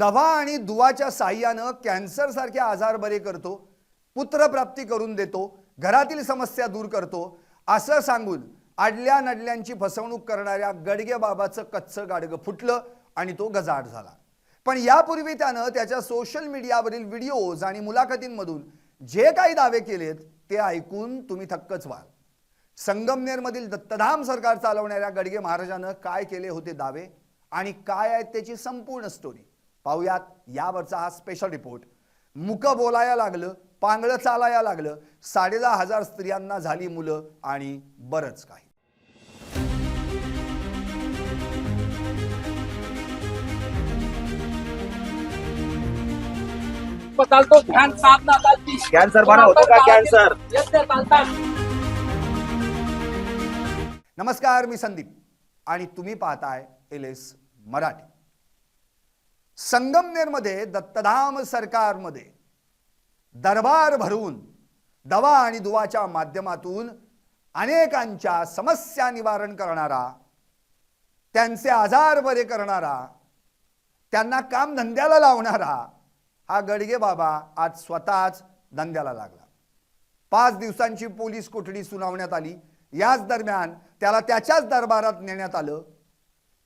दवा आणि दुवाच्या साह्यानं कॅन्सर सारखे आजार बरे करतो, पुत्रप्राप्ती करून देतो, घरातील समस्या दूर करतो असं सांगून आडल्या नडल्यांची फसवणूक करणाऱ्या गडगे बाबाचं कच्चं गाडगं फुटलं आणि तो गजाआड झाला। पण यापूर्वी त्यानं त्याच्या सोशल मीडियावरील व्हिडिओज आणि मुलाखतींमधून जे काही दावे केलेत ते ऐकून तुम्ही थक्कच व्हाल। संगमनेरमधील दत्तधाम सरकार चालवणाऱ्या गडगे महाराजांना काय केले होते दावे आणि काय आहे त्याची संपूर्ण स्टोरी पाहूयात यावरचा हा स्पेशल रिपोर्ट। मुक बोलाया लागलं, पांगळं चालाया लागलं, 10,500 स्त्रियांना झाली मुलं आणि बरंच काही। चालतो फॅन साथ ना चालती कॅन्सर बरा होतो का कॅन्सर? येते चालतात। नमस्कार, मी संदीप आणि तुम्ही पाहताय LS मराठी। संगमनेरमध्ये दत्तधाम सरकारमध्ये दरबार भरून दवा आणि दुवाच्या माध्यमातून अनेकांच्या समस्या निवारण करणारा, त्यांचे आजार बरे करणारा, त्यांना काम धंद्याला लावणारा हा गडगे बाबा आज स्वतःच धंद्याला लागला। 5 दिवसांची पोलीस कोठडी सुनावण्यात आली। याच दरम्यान त्याला त्याच्याच दरबारात नेण्यात आलं।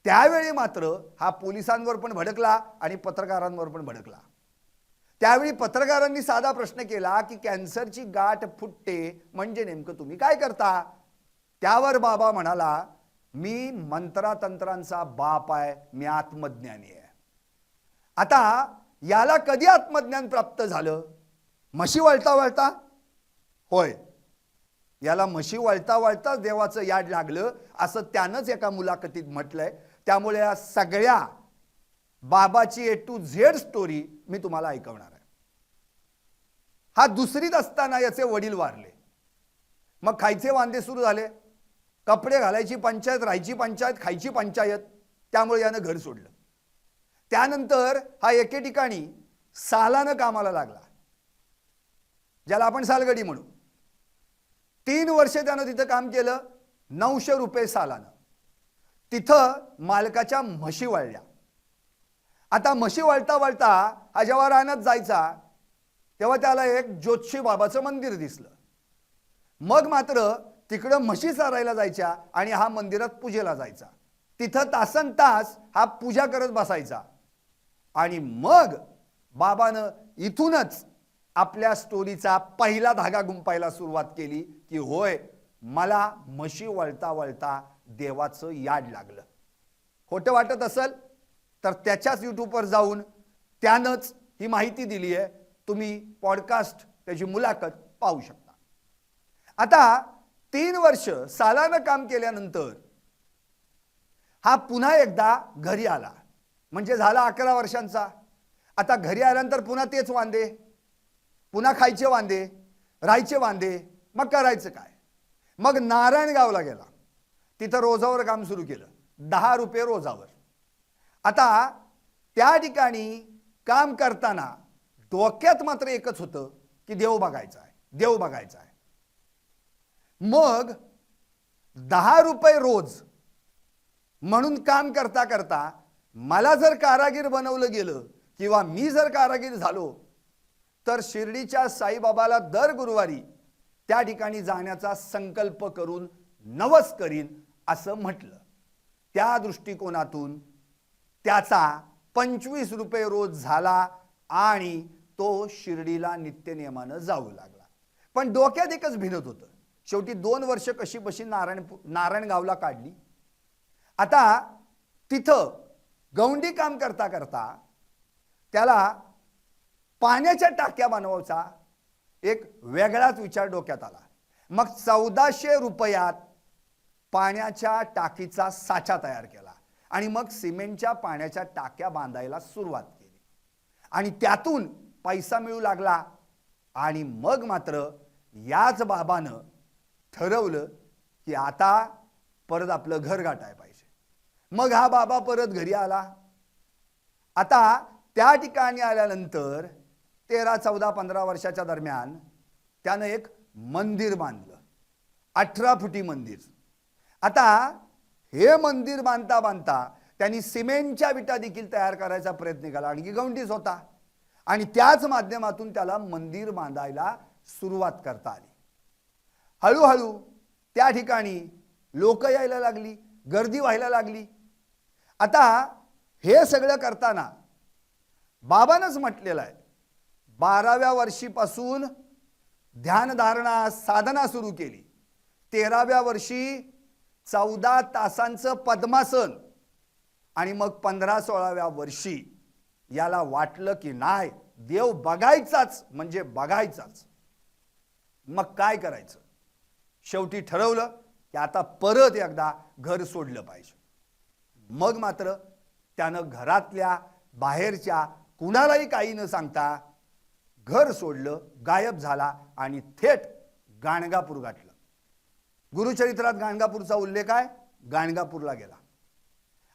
त्यावेळी मात्र हा पोलिसांवर पण भडकला आणि पत्रकारांवर पण भडकला। त्यावेळी पत्रकारांनी साधा प्रश्न केला की कॅन्सरची गाठ फुटते म्हणजे नेमकं तुम्ही काय करता? त्यावर बाबा म्हणाला, मी मंत्रातंत्रांचा बाप आहे, मी आत्मज्ञानी आहे। आता याला कधी आत्मज्ञान प्राप्त झालं? म्हशी वळता वळता? होय, याला म्हशी वळता वळता देवाचं याड लागलं असं त्यानंच एका मुलाखतीत म्हटलंय। त्यामुळे या सगळ्या बाबाची A to Z स्टोरी मी तुम्हाला ऐकवणार आहे। हा दुसरीत असताना याचे वडील वारले, मग खायचे वांदे सुरू झाले, कपडे घालायची पंचायत, राहायची पंचायत, खायची पंचायत, त्यामुळे यानं घर सोडलं। त्यानंतर हा एके ठिकाणी सालानं कामाला लागला, ज्याला आपण सालगडी म्हणू। 3 वर्षे त्यानं तिथं काम केलं, 900 रुपये सालानं। तिथं मालकाच्या म्हशी वळल्या। आता म्हशी वळता वळता हा जेव्हा रानात जायचा तेव्हा त्याला एक ज्योतिषी बाबाचं मंदिर दिसलं। मग मात्र तिकडं म्हशी चारायला जायच्या आणि हा मंदिरात पूजेला जायचा। तिथं तासनतास हा पूजा करत बसायचा आणि मग बाबानं इथूनच आपल्या स्टोरीचा पहिला धागा गुंपायला सुरुवात केली की होय, मला म्हशी वळता वळता देवाचं याड लागलं। खोटं वाटत असेल तर त्याच्याच यूट्यूबवर जाऊन त्यानंच ही माहिती दिली आहे। तुम्ही पॉडकास्ट त्याची मुलाखत पाहू शकता। आता 3 वर्ष सालानं काम केल्यानंतर हा पुन्हा एकदा घरी आला, म्हणजे झाला 11 वर्षांचा। आता घरी आल्यानंतर पुन्हा तेच वांदे, पुन्हा खायचे वांदे, राहायचे वांदे, मग करायचं काय? मग नारायणगावला गेला, तिथं रोजावर काम सुरू केलं, 10 रुपये रोजावर। आता त्या ठिकाणी काम करताना डोक्यात मात्र एकच होतं की देव बघायचा आहे, देव बघायचा आहे। मग 10 रुपये रोज म्हणून काम करता करता मला जर कारागीर बनवलं गेलं किंवा मी जर कारागीर झालो तर शिर्डीच्या साईबाबाला दर गुरुवारी त्या ठिकाणी जाण्याचा संकल्प करून नवस करीन असं म्हटलं। त्या दृष्टिकोनातून त्याचा 25 रुपये रोज झाला आणि तो शिर्डीला नित्यनियमानं जाऊ लागला। पण डोक्यात एकच भिनत होतं, शेवटी 2 वर्ष कशी बशी नारायणगावला काढली। आता तिथं गौंडी काम करता करता त्याला पाण्याच्या टाक्या बनवायचा एक वेगळाच विचार डोक्यात आला। मग 1400 रुपयात पाण्याच्या टाकीचा साचा तयार केला आणि मग सिमेंटच्या पाण्याच्या टाक्या बांधायला सुरुवात केली आणि त्यातून पैसा मिळू लागला। आणि मग मात्र याच बाबानं ठरवलं की आता परत आपलं घर गाठायला पाहिजे। मग हा बाबा परत घरी आला। आता त्या ठिकाणी आल्यानंतर 13, 14, 15 वर्षाच्या दरम्यान त्यानं एक मंदिर बांधलं, 18 फुटी मंदिर। आता हे मंदिर बांधता बांधता त्यांनी सिमेंटच्या विटा देखील तयार करायचा प्रयत्न केला, आणखी गवंडीच होता. आणि त्याच माध्यमातून त्याला मंदिर बांधायला सुरुवात करता आली. हळूहळू त्या ठिकाणी लोक यायला लागली, गर्दी व्हायला लागली. आता हे सगळं करताना बाबांनाच म्हटलेलं आहे, 12व्या वर्षीपासून ध्यानधारणा साधना सुरू केली. 13व्या वर्षी 14 तासांचं पद्मासन आणि मग 15-16व्या वर्षी याला वाटलं की नाही, देव बघायचाच म्हणजे बघायचाच. मग काय करायचं? शेवटी ठरवलं की आता परत एकदा घर सोडलं पाहिजे. मग मात्र त्यानं घरातल्या बाहेरच्या कुणालाही काही न सांगता घर सोडलं, गायब झाला आणि थेट गाणगापूर गाठलं. गुरुचरित्रात गाणगापूरचा उल्लेख आहे, गाणगापूरला गेला.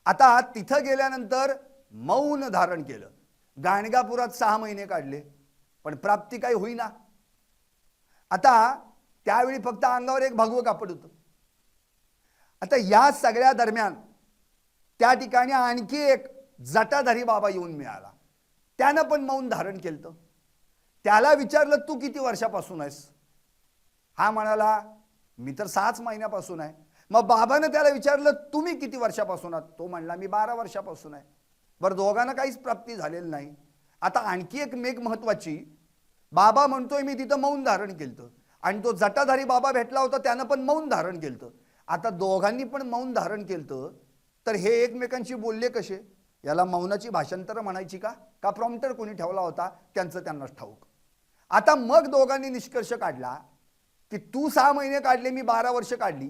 आता तिथं गेल्यानंतर मौन धारण केलं. गाणगापुरात 6 महिने काढले, पण प्राप्ती काही होईना. आता त्यावेळी फक्त अंगावर एक भगवं कापड होतं. आता या सगळ्या दरम्यान त्या ठिकाणी आणखी एक जटाधारी बाबा येऊन मिळाला. त्यानं पण मौन धारण केलं. त्याला विचारलं, तू किती वर्षापासून आहेस? हा म्हणाला, मी तर 6 महिन्यापासून आहे. मग बाबानं त्याला विचारलं, तुम्ही किती वर्षापासून आहात? तो म्हणला, मी 12 वर्षापासून आहे. बरं, दोघांना काहीच प्राप्ती झालेली नाही. आता आणखी एक मेघ महत्वाची, बाबा म्हणतोय मी तिथं मौन धारण केलं, आणि तो जटाधारी बाबा भेटला होता त्यानं पण मौन धारण केलं. आता दोघांनी पण मौन धारण केलं, तर हे एकमेकांशी बोलले कसे? याला मौनाची भाषांतर म्हणायची का प्रॉम्प्टर कोणी ठेवला होता त्यांचं त्यांनाच ठाऊक. आता मग दोघांनी निष्कर्ष काढला की तू 6 महिने काढले, मी 12 वर्ष काढली,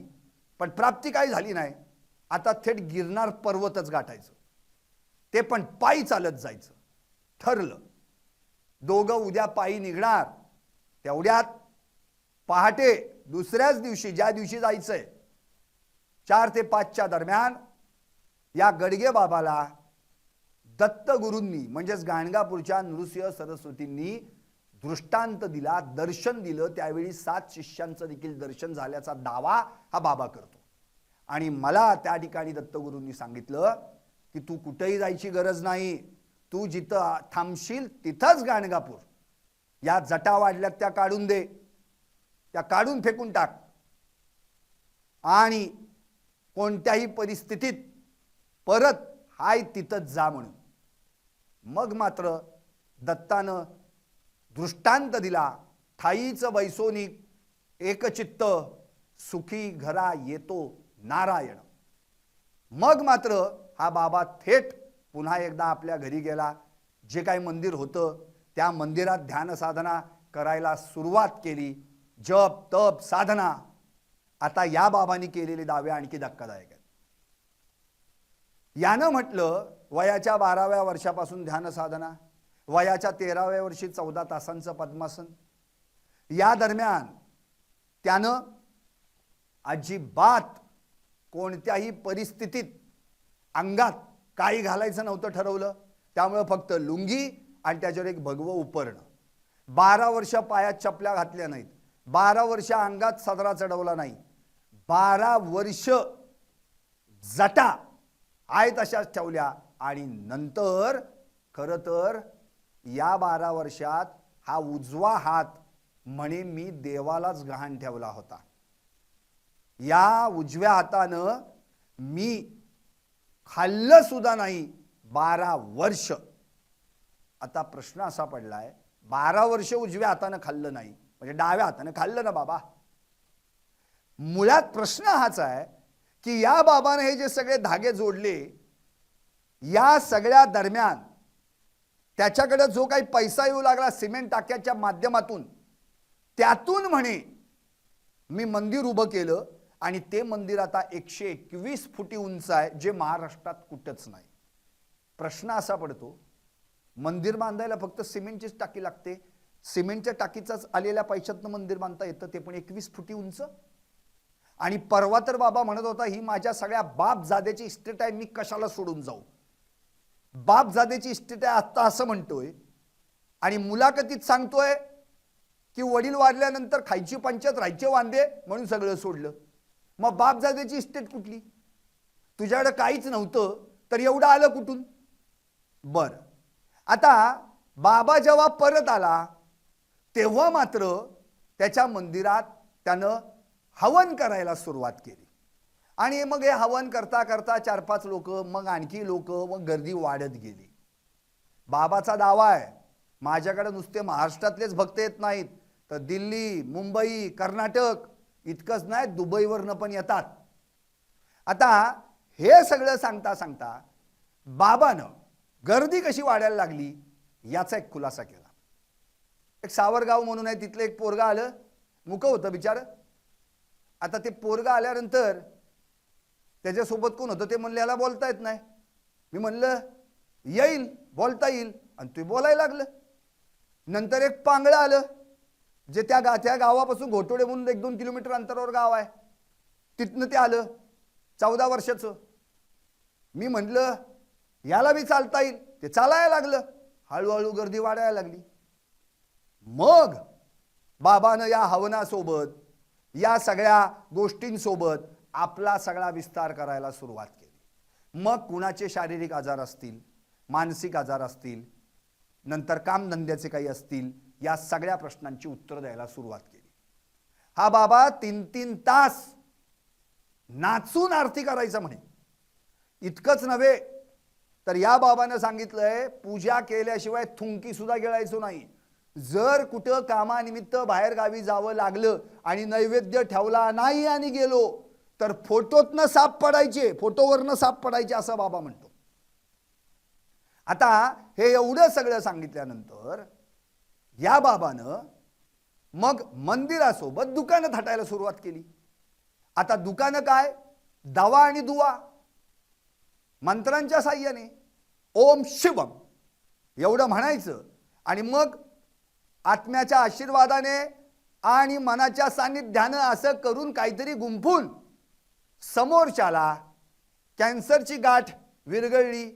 पण प्राप्ती काही झाली नाही. आता थेट गिरनार पर्वतच गाठायचं, ते पण पायी चालत जायचं. ठरलं. दोघं उद्या पायी निघणार. तेवढ्यात पहाटे दुसऱ्याच दिवशी, ज्या दिवशी जायचंय, 4 ते 5च्या दरम्यान या गडगे बाबाला दत्तगुरूंनी म्हणजेच गाणगापूरच्या नृसिंह सरस्वतींनी दृष्टांत दिला, दर्शन दिलं. त्यावेळी 7 शिष्यांचं देखील दर्शन झाल्याचा दावा हा बाबा करतो. आणि मला त्या ठिकाणी दत्तगुरूंनी सांगितलं की तू कुठेही जायची गरज नाही, तू जिथं थांबशील तिथंच गाणगापूर. या जटा वाढल्यात त्या काढून दे, त्या काढून फेकून टाक, आणि कोणत्याही परिस्थितीत परत हाय तिथंच जा म्हणून. मग मात्र दत्तानं दृष्टांत दिला, ठाईचं वैसोनिक एकचित्त, सुखी घरा येतो नारायण. मग मात्र हा बाबा थेट पुन्हा एकदा आपल्या घरी गेला. जे काही मंदिर होतं त्या मंदिरात ध्यान साधना करायला सुरुवात केली. जप तप साधना. आता या बाबांनी केलेले दावे आणखी धक्कादायक आहेत. यानं म्हटलं वयाच्या 12व्या वर्षापासून ध्यान साधना, वयाच्या 13व्या वर्षी 14 तासांचं पद्मासन. या दरम्यान त्यानं अजिबात कोणत्याही परिस्थितीत अंगात काही घालायचं नव्हतं ठरवलं. त्यामुळे फक्त लुंगी आणि त्याच्यावर एक भगवं उपरणं. 12 वर्ष पायात चपल्या घातल्या नाहीत, 12 वर्ष अंगात सदरा चढवला नाही, 12 वर्ष जटा आहेत तशाच ठेवल्या. आणि नंतर खरं तर या 12 वर्षात हा उजवा हात म्हणे मी देवालाच गहाण ठेवला होता. या उजव्या हातानं मी खाल्लं सुद्धा नाही 12 वर्ष. आता प्रश्न असा पडलाय, 12 वर्ष उजव्या हातानं खाल्लं नाही म्हणजे डाव्या हातानं खाल्लं ना बाबा? मुळात प्रश्न हाच आहे की या बाबाने हे जे सगळे धागे जोडले, या सगळ्या दरम्यान त्याच्याकडे जो काही पैसा येऊ लागला सिमेंट टाक्याच्या माध्यमातून, त्यातून म्हणे मी मंदिर उभं केलं, आणि ते मंदिर आता 121 फुटी उंच आहे, जे महाराष्ट्रात कुठंच नाही. प्रश्न असा पडतो, मंदिर बांधायला फक्त सिमेंटचीच टाकी लागते, सिमेंटच्या टाकीचाच आलेल्या पैशातनं मंदिर बांधता येतं, ते पण 21 फुटी उंच. आणि परवा तर बाबा म्हणत होता ही माझ्या सगळ्या बापजादेची इस्टेट आहे, मी कशाला सोडून जाऊ. बापजादेची इस्टेट आहे आता असं म्हणतोय, आणि मुलाखतीत सांगतोय की वडील वारल्यानंतर खायची पंचायत राहायचे वांदे म्हणून सगळं सोडलं. मग बापजादेची इस्टेट कुठली? तुझ्याकडे काहीच नव्हतं, तर एवढं आलं कुठून? बर, आता बाबा जेव्हा परत आला तेव्हा मात्र त्याच्या मंदिरात त्यानं हवन करायला सुरुवात केली. आणि मग हे हवन करता करता 4-5 लोक, मग आणखी लोक, मग गर्दी वाढत गेली. बाबाचा दावा आहे, माझ्याकडे नुसते महाराष्ट्रातलेच भक्त येत नाहीत, तर दिल्ली, मुंबई, कर्नाटक इतकंच नाही, दुबईवरनं पण येतात. आता हे सगळं सांगता सांगता बाबानं गर्दी कशी वाढायला लागली याचा एक खुलासा केला. एक सावरगाव म्हणून आहे, तिथलं एक पोरगा आलं, मुक होतं बिचार. आता ते पोरगा आल्यानंतर त्याच्यासोबत कोण होतं ते म्हणले याला बोलता येत नाही. मी म्हणलं येईल, बोलता येईल, आणि ते बोलायला लागलं. नंतर एक पांगळं आलं, जे त्या गावापासून घोटोडे म्हणून 1-2 किलोमीटर अंतरावर गाव आहे, तिथनं ते आलं, 14 वर्षाचं. मी म्हणलं याला बी चालता येईल, ते चालायला लागलं. हळूहळू गर्दी वाढायला लागली. मग बाबानं या हवनासोबत, या सगळ्या गोष्टींसोबत आपला सगळा विस्तार करायला सुरुवात केली. मग कुणाचे शारीरिक आजार असतील, मानसिक आजार असतील, नंतर कामधंद्याचे काही असतील, या सगळ्या प्रश्नांची उत्तरं द्यायला सुरुवात केली. हा बाबा 3-3 तास नाचून आरती करायचं म्हणे. इतकंच नव्हे तर या बाबानं सांगितलंय पूजा केल्याशिवाय थुंकी सुद्धा गिळायचो नाही. जर कुठं कामानिमित्त बाहेर गावी जावं लागलं आणि नैवेद्य ठेवला नाही आणि गेलो तर फोटोतनं साप पडायचे, फोटोवरनं साप पडायचे, असं बाबा म्हणतो. आता हे एवढं सगळं सांगितल्यानंतर या बाबानं मग मंदिरासोबत दुकानं थाटायला सुरुवात केली. आता दुकानं काय, दवा आणि दुवा, मंत्रांच्या साह्याने ओम शिवम एवढं म्हणायचं, आणि मग आत्म्याच्या आशीर्वादाने आणि मनाच्या सान्निध्यानं असं करून काहीतरी गुंफून समोरच्याला कॅन्सरची गाठ विरघळली,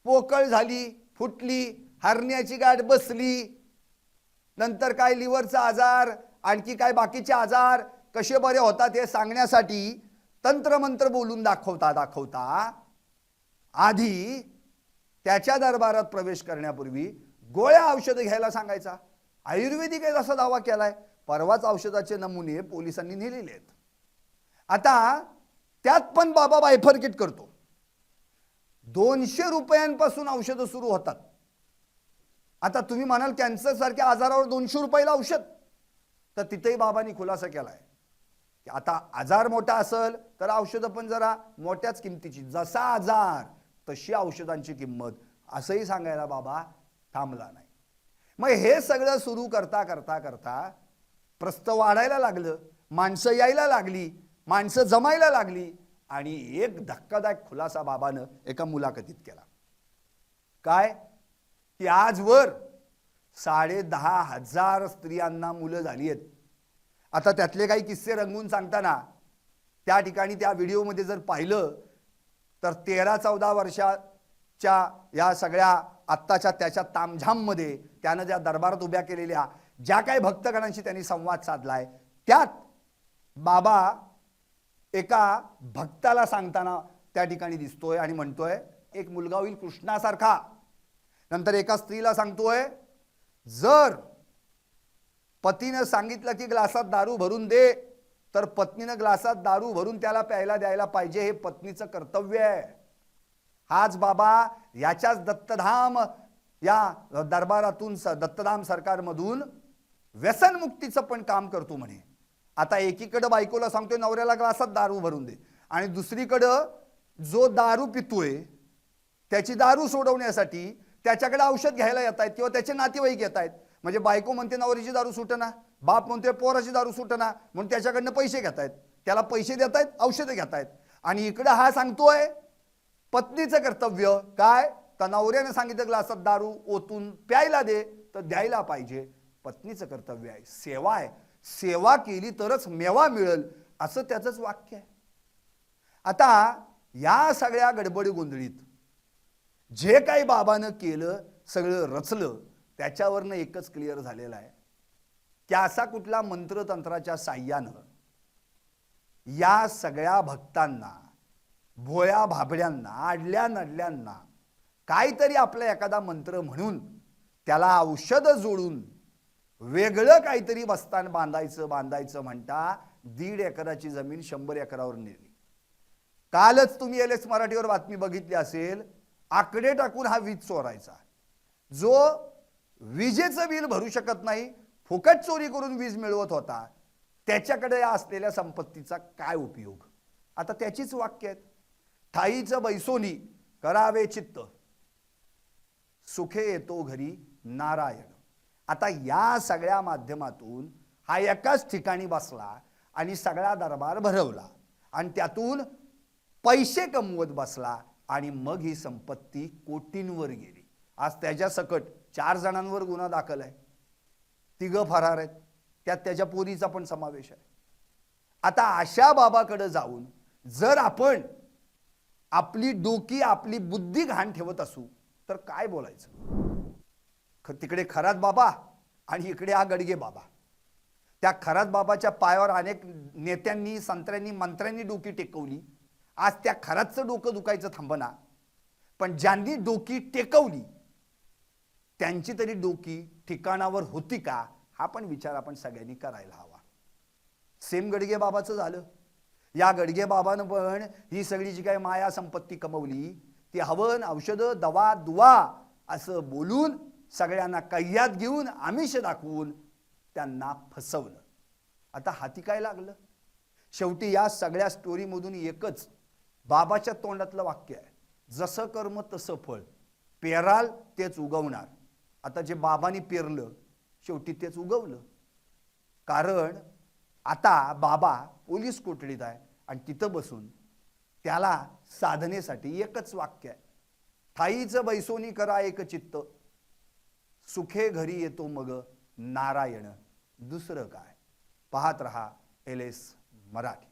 पोकळ झाली, फुटली, हर्नियाची गाठ बसली, नंतर काय लिव्हरचा आजार, आणखी काय बाकीचे आजार कसे बरे होतात हे सांगण्यासाठी तंत्रमंत्र बोलून दाखवता आधी त्याच्या दरबारात प्रवेश करण्यापूर्वी गोळ्या औषधं घ्यायला सांगायचा. आयुर्वेदिक आहे असा दावा केलाय. परवाच औषधाचे नमुने पोलिसांनी नेलेले आहेत. आता त्यात पण बाबा बायफर्केट करतो. 200 रुपयांपासून औषधं सुरू होतात. आता तुम्ही म्हणाल कॅन्सर सारख्या आजारावर 200 रुपयाला औषध, तर तिथेही बाबांनी खुलासा केलाय की आता आजार मोठा असेल तर औषधं पण जरा मोठ्याच किमतीची, जसा आजार तशी औषधांची किंमत, असंही सांगायला बाबा थांबला नाही. मग हे सगळं सुरू करता करता करता प्रस्त वाढायला लागलं, माणसं यायला लागली, माणसं जमायला लागली, आणि एक धक्कादायक खुलासा बाबानं एका मुलाखतीत केला. काय की आजवर 10,500 स्त्रियांना मुलं झाली आहेत. आता त्यातले काही किस्से रंगवून सांगताना त्या ठिकाणी त्या व्हिडिओमध्ये जर पाहिलं तर 13-14 वर्षाच्या या सगळ्या आत्ताच्या त्याच्या तामझाममध्ये त्यानं ज्या दरबारात उभ्या केलेल्या ज्या काही भक्तगणांशी त्यांनी संवाद साधलाय, त्यात बाबा एका भक्ताला सांगताना त्या ठिकाणी दिसतोय आणि म्हणतोय एक मुलगा होईल कृष्णासारखा. नंतर एका स्त्रीला सांगतोय जर पतीनं सांगितलं की ग्लासात दारू भरून दे तर पत्नीनं ग्लासात दारू भरून त्याला प्यायला द्यायला पाहिजे, हे पत्नीचं कर्तव्य आहे. हाच बाबा याच्याच दत्तधाम या दरबारातून दत्तधाम सरकारमधून व्यसनमुक्तीचं पण काम करतो म्हणे. आता एकीकडे बायकोला सांगतोय नवऱ्याला ग्लासात दारू भरून दे, आणि दुसरीकडं जो दारू पितोय त्याची दारू सोडवण्यासाठी त्याच्याकडे औषध घ्यायला येत आहेत किंवा त्याचे नातेवाईक येत आहेत. म्हणजे बायको म्हणते नवऱ्याची दारू सुटना, बाप म्हणतोय पोराची दारू सुटना, म्हणून त्याच्याकडनं पैसे घेत आहेत, त्याला पैसे देत आहेत, औषधं घेत आहेत. आणि इकडे हा सांगतोय पत्नीचं कर्तव्य काय, तर नवऱ्याने सांगितलं ग्लासात दारू ओतून प्यायला दे तर द्यायला पाहिजे, पत्नीचं कर्तव्य आहे, सेवा आहे, सेवा केली तरच मेवा मिळेल, असं त्याचंच वाक्य आहे. आता या सगळ्या गडबडी गोंधळीत जे काही बाबानं केलं, सगळं रचलं, त्याच्यावरनं एकच क्लिअर झालेलं आहे की असा कुठला मंत्रतंत्राच्या साह्यानं या सगळ्या भक्तांना भोळ्या भाबड्यांना, आडल्या नडल्यांना काहीतरी आपला एखादा मंत्र म्हणून त्याला औषध जोडून वेगळं काहीतरी बस्तान बांधायचं म्हणता 1.5 एकराची जमीन 100 एकरावर नेली. कालच तुम्ही LS मराठीवर बातमी बघितली असेल, आकडे टाकून हा वीज चोरायचा. जो विजेचं बिल भरू शकत नाही, फुकट चोरी करून वीज मिळवत होता, त्याच्याकडे असलेल्या संपत्तीचा काय उपयोग? आता त्याचीच वाक्य आहेत. ठाईचं बैसोनी करावे चित्त, सुखे येतो घरी नारायण. आता या सगळ्या माध्यमातून हा एकाच ठिकाणी बसला आणि सगळा दरबार भरवला आणि त्यातून पैसे कमवत बसला आणि मग ही संपत्ती कोटींवर गेली. आज त्याच्या सकट 4 जणांवर गुन्हा दाखल आहे, 3 फरार आहेत, त्यात त्याच्या पोरीचा पण समावेश आहे. आता अशा बाबाकडे जाऊन जर आपण आपली डोकी आपली बुद्धी घाण ठेवत असू तर काय बोलायचं? तिकडे खरात बाबा आणि इकडे हा गडगे बाबा. त्या खरात बाबाच्या पायावर अनेक नेत्यांनी, संत्र्यांनी, मंत्र्यांनी डोकी टेकवली. आज त्या खरातचं डोकं दुखायचं थांबना, पण ज्यांनी डोकी टेकवली त्यांची तरी डोकी ठिकाणावर होती का, हा पण विचार आपण सगळ्यांनी करायला हवा. सेम गडगे बाबाचं झालं. या गडगे बाबानं पण ही सगळी जी काही माया संपत्ती कमवली ती हवन, औषधं, दवा, दुवा असं बोलून सगळ्यांना कैयात घेऊन आमिष दाखवून त्यांना फसवलं. आता हाती काय लागलं? शेवटी या सगळ्या स्टोरीमधून एकच बाबाच्या तोंडातलं वाक्य आहे, जसं कर्म तसं फळ, पेराल तेच उगवणार. आता जे बाबांनी पेरलं शेवटी तेच उगवलं. कारण आता बाबा पोलीस कोठडीत आहे आणि तिथं बसून त्याला साधनेसाठी एकच वाक्य आहे, ठाईचं बैसोनी करा एक चित्त, सुखे घरी येतो मग नारायण. दुसरं काय? पाहत रहा LS मराठी.